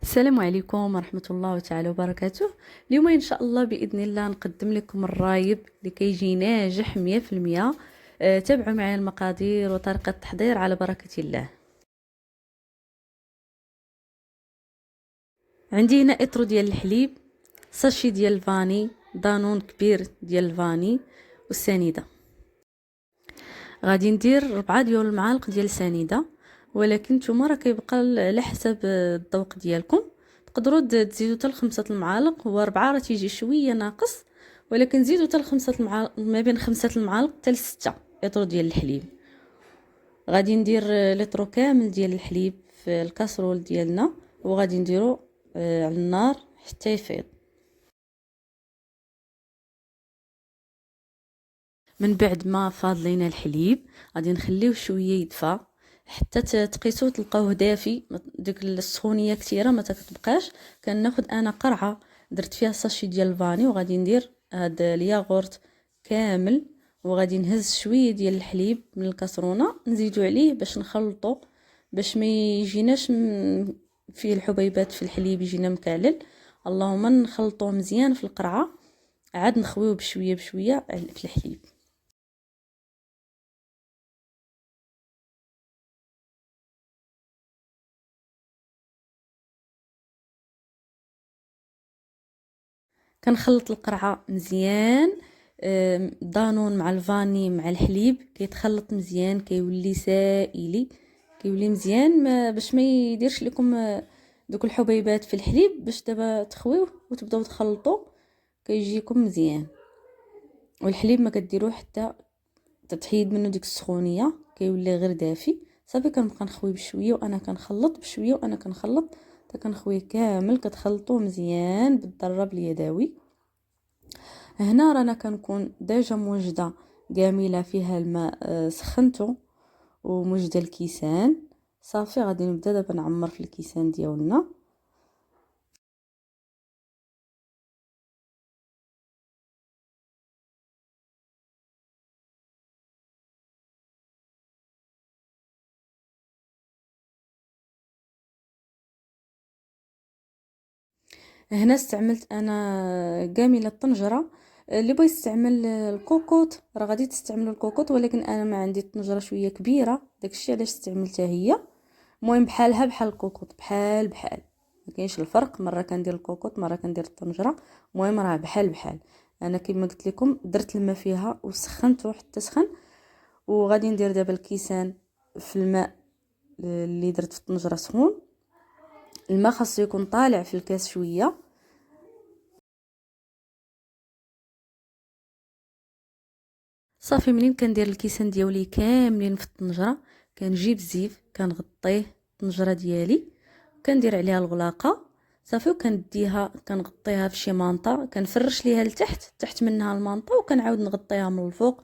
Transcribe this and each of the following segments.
السلام عليكم ورحمة الله تعالى وبركاته. اليوم إن شاء الله بإذن الله نقدم لكم الرايب لكي يجي ناجح 100%. تابعوا معي المقادير وطريقة التحضير على بركة الله. عندي هنا إطرو ديال الحليب، ساشي ديال الفاني، دانون كبير ديال الفاني والسنيدة. غادي ندير 4 ديال المعالق ديال السنيدة، ولكن نتوما راه كيبقى على حسب الذوق ديالكم. تقدروا تزيدوا حتى 5 المعالق، هو 4 راه تيجي شويه ناقص، ولكن زيدوا حتى 5 المعالق، ما بين 5 المعالق حتى 6 اطرو ديال الحليب. غادي ندير لترو كامل ديال الحليب في الكاسرول ديالنا، وغادي نديرو على النار حتى يفيض. من بعد ما فاض لينا الحليب غادي نخليوه شويه يدفى حتى تقيسوه تلقاوه دافي، ديك السخونيه كثيره ما تتبقاش. كناخذ انا قرعه درت فيها ساشي ديال الفاني، وغادي ندير هاد الياغورت كامل، وغادي نهز شويه ديال الحليب من الكاسرونه نزيدو عليه باش نخلطو، باش ما يجيناش فيه الحبيبات في الحليب يجينا مكعلل. اللهم نخلطوه مزيان في القرعه، عاد نخويوه بشويه بشويه في الحليب. كنخلط القرعه مزيان، دانون مع الفاني مع الحليب كيتخلط مزيان، كيولي سائلي، كيولي مزيان باش ما يديرش لكم دوك الحبيبات في الحليب. باش دابا تخويوه وتبداو تخلطوا كيجيكم مزيان. والحليب ما كديروه حتى تتحيد منه ديك السخونيه، كيولي غير دافي. صافي كنبقى نخوي بشويه وانا كنخلط بشويه وانا كنخلط حتى كنخويه كامل. كتخلطوه مزيان بالضرب اليدوي. هنا رانا كنكون ديجا موجده قامله فيها الماء، سخنته وموجده الكيسان. صافي غادي نبدا دابا نعمر في الكيسان ديالنا. هنا استعملت انا قامله الطنجره. اللي بغى يستعمل الكوكوط راه غادي تستعملوا الكوكوط، ولكن انا ما عندي الطنجره شويه كبيره، داكشي علاش استعملتها هي. المهم بحالها بحال الكوكوط، بحال ما كاينش الفرق، مره كندير الكوكوط مره كندير الطنجره. المهم راه بحال انا كما قلت لكم درت الماء فيها وسخنته حتى سخن. وغادي ندير دابا الكيسان في الماء اللي درت في الطنجره سخون. الماء خاصو يكون طالع في الكاس شويه. صافي منين كندير الكيسان ديالي كاملين في الطنجره، كنجيب الزيف كنغطيه الطنجره ديالي، كندير عليها الغلاقه صافي، وكنديها كنغطيها بشي مانطه، كنفرش ليها لتحت، تحت منها المانطه، وكنعاود نغطيها من الفوق.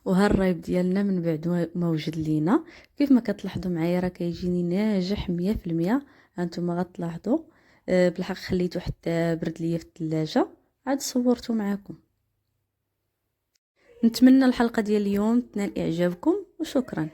وها الرايب ديالنا من بعد ما وجد لينا. كيف ما كتلاحظوا معايا راه كيجيني ناجح 100%. هانتوما غتلاحظوا بالحق خليته حتى برد ليا في الثلاجه، عاد صورته معكم. نتمنى الحلقه ديال اليوم تنال اعجابكم، وشكرا.